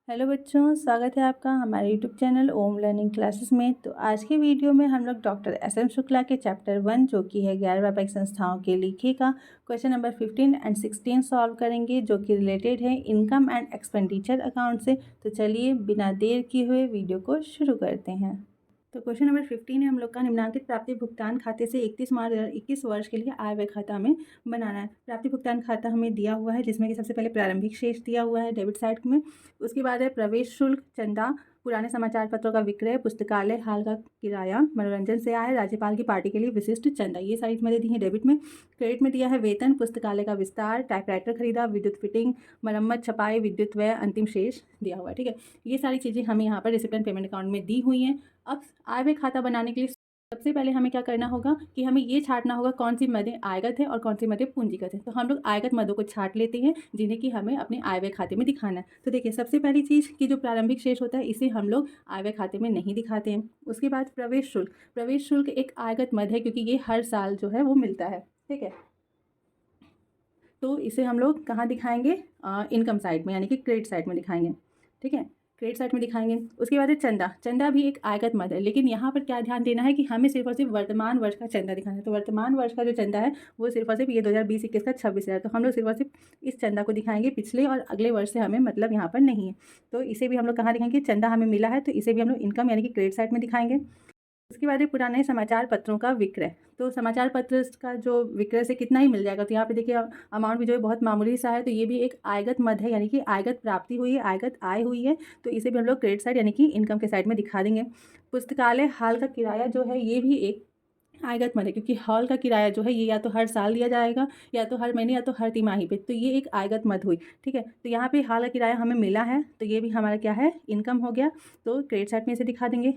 Hello बच्चों, स्वागत है आपका हमारे यूट्यूब चैनल ओम लर्निंग क्लासेस में। तो आज के वीडियो में हम लोग डॉक्टर एस.एम. शुक्ला के चैप्टर 1 जो कि है गैर व्यापारिक संस्थाओं के लेखे का क्वेश्चन नंबर 15 एंड 16 सॉल्व करेंगे, जो कि रिलेटेड है इनकम एंड एक्सपेंडिचर अकाउंट से। तो चलिए बिना देर किए हुए वीडियो को शुरू करते हैं। तो क्वेश्चन नंबर 15 है हम लोग का, निम्नलिखित प्राप्ति भुगतान खाते से 31 मार्च 2021 वर्ष के लिए आय व्यय खाता में बनाना है। प्राप्ति भुगतान खाता हमें दिया हुआ है, जिसमें कि सबसे पहले प्रारंभिक शेष दिया हुआ है डेबिट साइड में। उसके बाद है प्रवेश शुल्क, चंदा, पुराने समाचार पत्रों का विक्रय, पुस्तकालय हाल का किराया, मनोरंजन से आय, राज्यपाल की पार्टी के लिए विशिष्ट चंदा, ये सारी चीज़ें दी हैं डेबिट में। क्रेडिट में दिया है वेतन, पुस्तकालय का विस्तार, टाइपराइटर खरीदा, विद्युत फिटिंग, मरम्मत, छपाई, विद्युत व्यय, अंतिम शेष दिया हुआ है। ठीक है, ये सारी चीज़ें हमें यहाँ पर रिसिप्टेंट पेमेंट अकाउंट में दी हुई हैं। अब आय व्यय खाता बनाने के लिए सबसे पहले हमें क्या करना होगा कि हमें ये छांटना होगा कौन सी मदें आयगत है और कौन सी मदें पूंजीगत है। तो हम लोग आयगत मदों को छांट लेते हैं, जिन्हें कि हमें अपने आय व्यय खाते में दिखाना है। तो देखिए, सबसे पहली चीज़ कि जो प्रारंभिक शेष होता है इसे हम लोग आय व्यय खाते में नहीं दिखाते हैं। उसके बाद प्रवेश शुल्क, प्रवेश शुल्क एक आयगत मद है, क्योंकि ये हर साल जो है वो मिलता है। ठीक है, तो इसे हम लोग कहाँ दिखाएंगे? इनकम साइड में, यानी कि क्रेडिट साइड में दिखाएंगे। ठीक है, क्रेडिट साइड में दिखाएंगे। उसके बाद है चंदा, चंदा भी एक आयगत मद है, लेकिन यहाँ पर क्या ध्यान देना है कि हमें सिर्फ और सिर्फ वर्तमान वर्ष का चंदा दिखाना है। तो वर्तमान वर्ष का जो चंदा है वो सिर्फ और सिर्फ ये 2020-21 का 26,000। तो हम लोग सिर्फ और सिर्फ इस चंदा को दिखाएंगे, पिछले और अगले वर्ष से हमें मतलब यहाँ पर नहीं है। तो इसे भी हम लोग कहाँ दिखाएंगे? चंदा हमें मिला है तो इसे भी हम लोग इनकम यानी कि क्रेडिट साइड में दिखाएंगे। उसके बाद है पुराने समाचार पत्रों का विक्रय। तो समाचार पत्र का जो विक्रय से कितना ही मिल जाएगा, तो यहाँ पे देखिए अमाउंट भी जो है बहुत मामूली सा है। तो ये भी एक आयगत मद है, यानी कि आयगत प्राप्ति हुई है, आयगत आय हुई है। तो इसे भी हम लोग क्रेडिट साइड यानी कि इनकम के साइड में दिखा देंगे। पुस्तकालय हाल का किराया जो है ये भी एक आयगत मद है, क्योंकि हॉल का किराया जो है ये या तो हर साल दिया जाएगा, या तो हर महीने, या तो हर तिमाही पे। तो ये एक आयगत मद हुई। ठीक है, तो यहाँ पे हाल का किराया हमें मिला है, तो ये भी हमारा क्या है? इनकम हो गया। तो क्रेडिट साइड में इसे दिखा देंगे।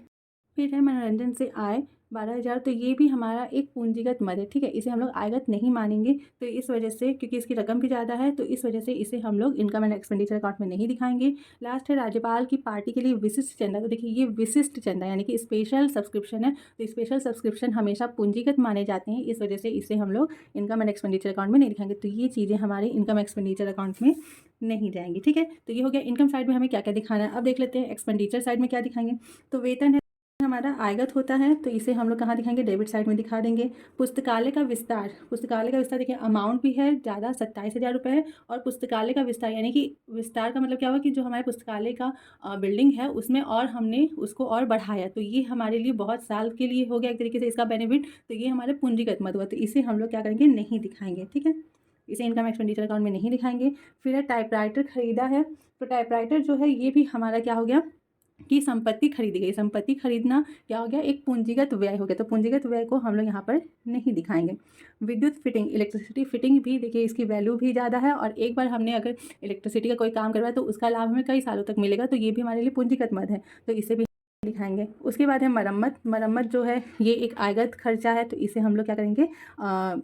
फिर है मनोरंजन से आय 12,000। तो ये भी हमारा एक पूंजीगत मद है। ठीक है, इसे हम लोग आयगत नहीं मानेंगे। तो इस वजह से, क्योंकि इसकी रकम भी ज़्यादा है, तो इस वजह से इसे हम लोग इनकम एंड एक्सपेंडिचर अकाउंट में नहीं दिखाएंगे। लास्ट है राज्यपाल की पार्टी के लिए विशिष्ट चंदा। तो देखिए, ये विशिष्ट चंदा यानी कि स्पेशल सब्सक्रिप्शन है। तो स्पेशल सब्सक्रिप्शन हमेशा पूंजीगत माने जाते हैं, इस वजह से इसे हम लोग इनकम एंड एक्सपेंडिचर अकाउंट में नहीं दिखाएंगे। तो ये चीज़ें हमारे इनकम एक्सपेंडिचर अकाउंट में नहीं जाएंगी। ठीक है, तो ये हो गया इनकम साइड में हमें क्या क्या दिखाना है। अब देख लेते हैं एक्सपेंडिचर साइड में क्या दिखाएंगे। तो वेतन है हमारा आयगत होता है, तो इसे हम लोग कहाँ दिखाएंगे? डेबिट साइड में दिखा देंगे। पुस्तकालय का विस्तार, पुस्तकालय का विस्तार देखिए अमाउंट भी है ज़्यादा, 27,000 रुपये है। और पुस्तकालय का विस्तार यानी कि विस्तार का मतलब क्या हुआ कि जो हमारे पुस्तकालय का बिल्डिंग है उसमें और हमने उसको और बढ़ाया। तो ये हमारे लिए बहुत साल के लिए हो गया एक तरीके से इसका बेनिफिट। तो ये हमारे पूंजीगत मद हुआ, तो इसे हम लोग क्या करेंगे? नहीं दिखाएंगे। ठीक है, इसे इनकम एक्सपेंडिचर अकाउंट में नहीं दिखाएंगे। फिर है टाइपराइटर खरीदा है। तो टाइपराइटर जो है ये भी हमारा क्या हो गया कि संपत्ति खरीदी गई। संपत्ति खरीदना क्या हो गया? एक पूंजीगत व्यय हो गया। तो पूंजीगत व्यय को हम लोग यहाँ पर नहीं दिखाएंगे। विद्युत फिटिंग, इलेक्ट्रिसिटी फिटिंग भी देखिए इसकी वैल्यू भी ज़्यादा है, और एक बार हमने अगर इलेक्ट्रिसिटी का कोई काम करवाया तो उसका लाभ हमें कई सालों तक मिलेगा। तो ये भी हमारे लिए पूंजीगत मद है, तो इसे भी दिखाएंगे। उसके बाद है मरम्मत। मरम्मत जो है ये एक आयगत खर्चा है, तो इसे हम लोग क्या करेंगे?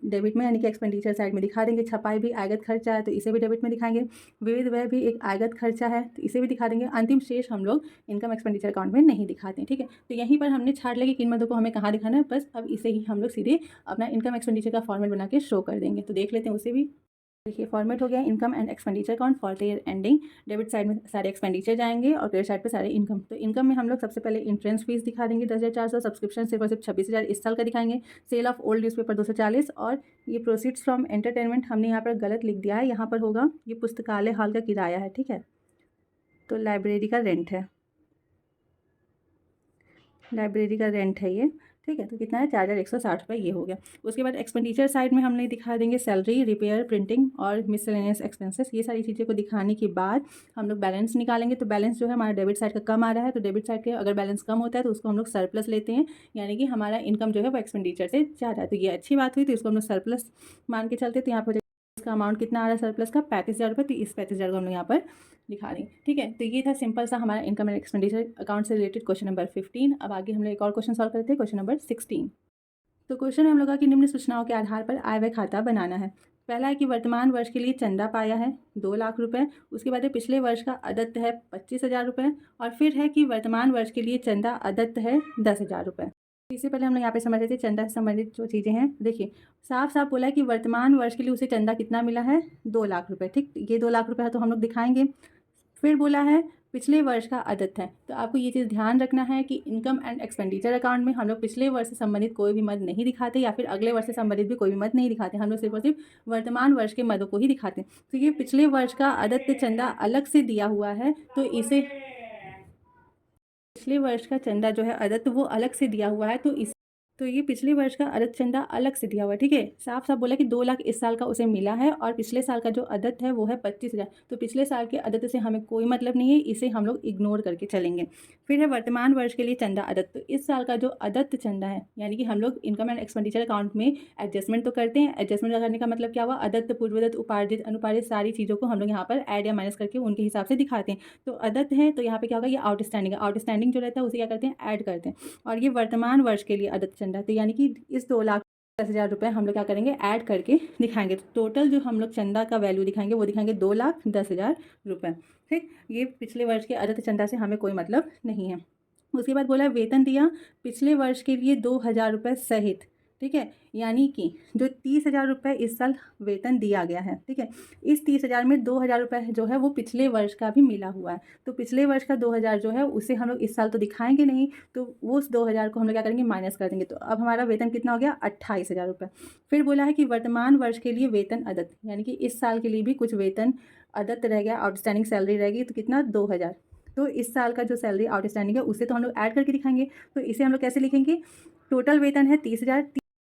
डेबिट में यानी कि एक्सपेंडिचर साइड में दिखा देंगे। छपाई भी आयगत खर्चा है, तो इसे भी डेबिट में दिखाएंगे। विविध व्यय भी एक आयगत खर्चा है, तो इसे भी दिखा देंगे। अंतिम शेष हम लोग इनकम एक्सपेंडिचर अकाउंट में नहीं दिखाते हैं। ठीक है, तो यहीं पर हमने छाट लिया कि किन मदों को हमें कहाँ दिखाना है। बस अब इसे ही हम लोग सीधे अपना इनकम एक्सपेंडिचर का फॉर्मेट बना के शो कर देंगे। तो देख लेते हैं उसे भी। देखिए फॉर्मेट हो गया income and expenditure account for the year ending. Debit side में सारे एक्सपेंडिचर जाएंगे और क्रेडिट साइड पे सारे इनकम। तो इनकम में हम लोग सबसे पहले इंट्रेंस फीस दिखा देंगे 10,400। सब्सक्रिप्शन सिर्फ और सिर्फ 26,000 इस साल का दिखाएंगे। Sale of old newspaper 240। और ये प्रोसीड्स फ्रॉम एंटरटेनमेंट हमने यहाँ पर गलत लिख दिया है, यहाँ पर होगा ये पुस्तकालय हॉल का किराया है। ठीक है, तो लाइब्रेरी का रेंट है, लाइब्रेरी का रेंट है ये। ठीक है, तो कितना है? 4,160 रुपये, ये हो गया। उसके बाद एक्सपेंडिचर साइड में हमने दिखा देंगे सैलरी, रिपेयर, प्रिंटिंग और मिसलेनियस एक्सपेंसेस। ये सारी चीज़ें को दिखाने के बाद हम लोग बैलेंस निकालेंगे। तो बैलेंस जो है हमारा डेबिट साइड का कम आ रहा है, तो डेबिट साइड के अगर बैलेंस कम होता है तो उसको हम लोग सरप्लस लेते हैं, यानी कि हमारा इनकम जो है वो एक्सपेंडिचर से ज़्यादा है। तो ये अच्छी बात हुई, तो इसको हम लोग सरप्लस मान के चलते। तो यहाँ पर इसका अमाउंट कितना आ रहा है सरप्लस का? 35,000 रुपये। तो इस 35,000 को हम लोग यहाँ पर दिखा देंगे। ठीक है, तो ये था सिंपल सा हमारा इनकम एंड एक्सपेंडिचर अकाउंट से रिलेटेड क्वेश्चन नंबर 15। अब आगे हम लोग एक और क्वेश्चन सॉल्व करते हैं, क्वेश्चन नंबर 16। तो क्वेश्चन हम लोग का कि निम्न सूचनाओं के आधार पर आय व्यय खाता बनाना है। पहला है कि वर्तमान वर्ष के लिए चंदा पाया है 2 लाख रुपए। उसके बाद है पिछले वर्ष का अदत्त है 25,000 रुपये। और फिर है कि वर्तमान वर्ष के लिए चंदा अदत्त है 10,000 रुपये। इससे पहले हम लोग यहाँ पे समझ लेते हैं चंदा से संबंधित जो चीज़ें हैं। देखिए साफ साफ बोला है कि वर्तमान वर्ष के लिए उसे चंदा कितना मिला है? 2 लाख रुपये। ठीक, ये 2 लाख रुपये है तो हम लोग दिखाएंगे। फिर बोला है पिछले वर्ष का अदद है। तो आपको ये चीज़ ध्यान रखना है कि इनकम एंड एक्सपेंडिचर अकाउंट में हम लोग पिछले वर्ष से संबंधित कोई भी मद नहीं दिखाते या फिर अगले वर्ष से संबंधित भी कोई भी मद नहीं दिखाते। हम लोग सिर्फ और सिर्फ वर्तमान वर्ष के मदों को ही दिखाते हैं। तो ये पिछले वर्ष का अदद चंदा अलग से दिया हुआ है, तो इसे पिछले वर्ष का चंदा जो है अदत्त वो अलग से दिया हुआ है, तो ये पिछले वर्ष का अदत्त चंदा अलग से दिया हुआ है। ठीक है, साफ साफ बोला कि 2 लाख इस साल का उसे मिला है और पिछले साल का जो अदत्त है वो है 25,000। तो पिछले साल के अदत्त से हमें कोई मतलब नहीं है, इसे हम लोग इग्नोर करके चलेंगे। फिर है वर्तमान वर्ष के लिए चंदा अदत्त। तो इस साल का जो अदत्त चंदा है, यानी कि हम लोग इनकम एंड एक्सपेंडिचर अकाउंट में एडजस्टमेंट तो करते हैं। एडजस्टमेंट करने का मतलब क्या हुआ, अदत्त, पूर्वदत्त, उपार्जित, अनुपार्जित सारी चीज़ों को हम लोग यहाँ पर ऐड या माइनस करके उनके हिसाब से दिखाते हैं। तो अदत्त है तो यहाँ पे क्या होगा, ये आउटस्टैंडिंग है। आउटस्टैंडिंग जो रहता है उसे क्या करते हैं, ऐड करते हैं। और ये वर्तमान वर्ष के लिए अदत्त चंदा है, तो यानी कि इस 2,10,000 रुपये हम लोग क्या करेंगे, ऐड करके दिखाएंगे। तो टोटल जो हम लोग चंदा का वैल्यू दिखाएंगे वो दिखाएंगे 2,10,000 रुपये। ठीक, ये पिछले वर्ष के अदत्त चंदा से हमें कोई मतलब नहीं है। उसके बाद बोला वेतन दिया पिछले वर्ष के लिए 2,000 रुपये सहित। ठीक है, यानी कि जो 30,000 रुपये इस साल वेतन दिया गया है, ठीक है, इस 30,000 में 2,000 रुपये जो है वो पिछले वर्ष का भी मिला हुआ है। तो पिछले वर्ष का 2,000 जो है उसे हम लोग इस साल तो दिखाएंगे नहीं, तो वो उस 2,000 को हम लोग क्या करेंगे, माइनस कर देंगे। तो अब हमारा वेतन कितना हो गया, 28,000 रुपये। फिर बोला है कि वर्तमान वर्ष के लिए वेतन अदत्त, यानी कि इस साल के लिए भी कुछ वेतन अदत्त रह गया, आउटस्टैंडिंग सैलरी रहेगी, तो कितना, 2,000। तो इस साल का जो सैलरी आउटस्टैंडिंग है उसे तो हम लोग ऐड करके दिखाएंगे। तो इसे हम लोग कैसे लिखेंगे, टोटल वेतन है 30,000,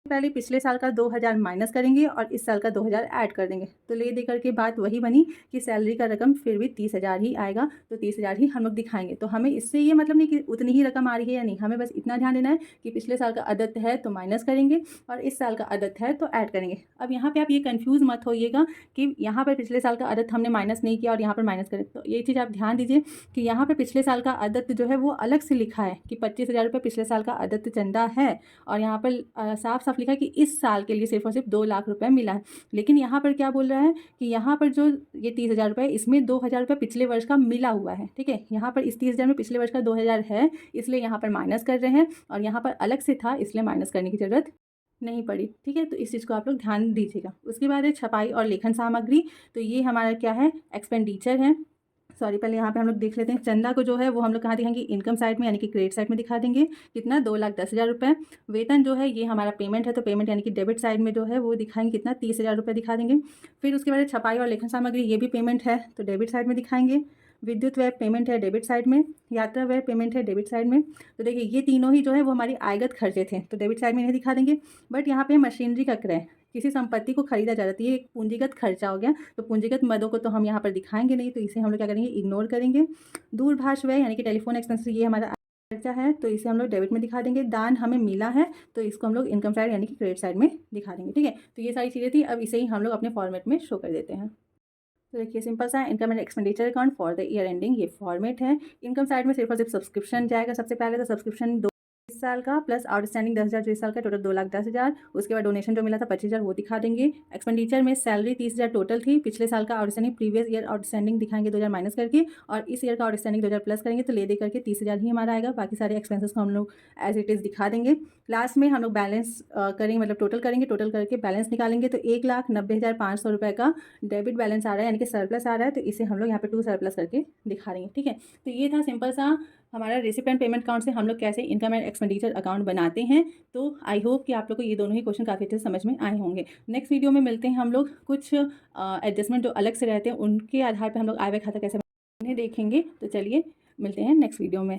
पहले पिछले साल का 2,000 माइनस करेंगे और इस साल का 2,000 ऐड कर देंगे। तो ले देकर के बात वही बनी कि सैलरी का रकम फिर भी 30,000 ही आएगा, तो 30,000 ही हम लोग दिखाएंगे। तो हमें इससे ये मतलब नहीं कि उतनी ही रकम आ रही है या नहीं, हमें बस इतना ध्यान देना है कि पिछले साल का अदत्त है तो माइनस करेंगे और इस साल का अदत्त है तो ऐड करेंगे। अब यहाँ पर आप ये कन्फ्यूज़ मत होइएगा कि यहाँ पर पिछले साल का अदत्त हमने माइनस नहीं किया और यहाँ पर माइनस करें। तो ये चीज़ आप ध्यान दीजिए कि यहाँ पर पिछले साल का अदत्त जो है वो अलग से लिखा है कि 25,000 रुपये पिछले साल का अदत्त चंदा है, और यहाँ पर साफ साफ लिखा है कि इस साल के लिए सिर्फ और सिर्फ 2 लाख रुपए मिला है। लेकिन यहाँ पर क्या बोल रहा है कि यहाँ पर जो ये 30,000 रुपये, इसमें 2,000 रुपये पिछले वर्ष का मिला हुआ है। ठीक है, यहाँ पर इस 30,000 में पिछले वर्ष का 2,000 है, इसलिए यहाँ पर माइनस कर रहे हैं, और यहाँ पर अलग से था इसलिए माइनस करने की ज़रूरत नहीं पड़ी। ठीक है, तो इस चीज़ को आप लोग ध्यान दीजिएगा। उसके बाद है छपाई और लेखन सामग्री। तो ये हमारा क्या है, एक्सपेंडिचर है। सॉरी, पहले यहाँ पे हम लोग देख लेते हैं। चंदा को जो है वो हम लोग कहाँ दिखाएंगे, इनकम साइड में, यानी कि क्रेडिट साइड में दिखा देंगे। कितना, 2,10,000 रुपये। वेतन जो है ये हमारा पेमेंट है, तो पेमेंट यानी कि डेबिट साइड में जो है वो दिखाएंगे कितना, 30,000 रुपये दिखा देंगे। फिर उसके बाद छपाई और लेखन सामग्री, ये भी पेमेंट है तो डेबिट साइड में दिखाएंगे। विद्युत व्यय पेमेंट है डेबिट साइड में, यात्रा व्यय पेमेंट है डेबिट साइड में। तो देखिए ये तीनों ही जो है वो हमारी आयगत खर्चे थे, तो डेबिट साइड में नहीं दिखा देंगे। बट यहाँ पे मशीनरी का क्रय, किसी संपत्ति को खरीदा जा रहा है, ये एक पूंजीगत खर्चा हो गया, तो पूंजीगत मदों को तो हम यहाँ पर दिखाएंगे नहीं, तो इसे हम लोग क्या करेंगे, इग्नोर करेंगे। दूरभाष व्यय यानी कि टेलीफोन एक्सपेंस, ये हमारा खर्चा है, तो इसे हम लोग डेबिट में दिखा देंगे। दान हमें मिला है तो इसको हम लोग इनकम साइड यानी कि क्रेडिट साइड में दिखा देंगे। ठीक है, तो ये सारी चीज़ें थी। अब इसे ही हम लोग अपने फॉर्मेट में शो कर देते हैं। तो देखिए सिंपल सा income and expenditure account for the year ending, ये फॉर्मेट है। इनकम साइड में सिर्फ और सिर्फ सब्सक्रिप्शन जाएगा सबसे पहले, तो सब्सक्रिप्शन इस साल का प्लस आउटस्टैंडिंग 10,000 जो इस साल का, टोटल 2,10,000। उसके बाद डोनेशन जो मिला था 25,000 वो दिखा देंगे। एक्सपेंडिचर में सैलरी 30,000 टोटल थी, पिछले साल का आउटस्टैंडिंग, प्रीवियस ईयर आउटस्टैंडिंग दिखाएंगे 2,000 माइनस करके, और इस ईयर का आउटस्टैंडिंग 2,000 प्लस करेंगे, तो ले दे करके 30,000 ही हमारा आएगा। बाकी सारे एक्सपेंसेस को हम लोग एज इट इज़ दिखा देंगे। लास्ट में हम लोग बैलेंस करेंगे, मतलब टोटल करेंगे, टोटल करके बैलेंस निकालेंगे। तो 1,90,500 रुपये का डेबिट बैलेंस आ रहा है, यानी कि सरप्लस आ रहा है, तो इसे हम लोग यहाँ पे 2 सरप्लस करके दिखा देंगे। ठीक है, तो ये था सिंपल सा हमारा रेसिपिएंट पेमेंट अकाउंट से हम लोग कैसे इनकम एंड एक्सपेंडिचर अकाउंट बनाते हैं। तो आई होप कि आप लोग को ये दोनों ही क्वेश्चन काफ़ी अच्छे से समझ में आए होंगे। नेक्स्ट वीडियो में मिलते हैं हम लोग, कुछ एडजस्टमेंट जो अलग से रहते हैं उनके आधार पर हम लोग आय व्यय खाता कैसे उन्हें देखेंगे। तो चलिए मिलते हैं नेक्स्ट वीडियो में।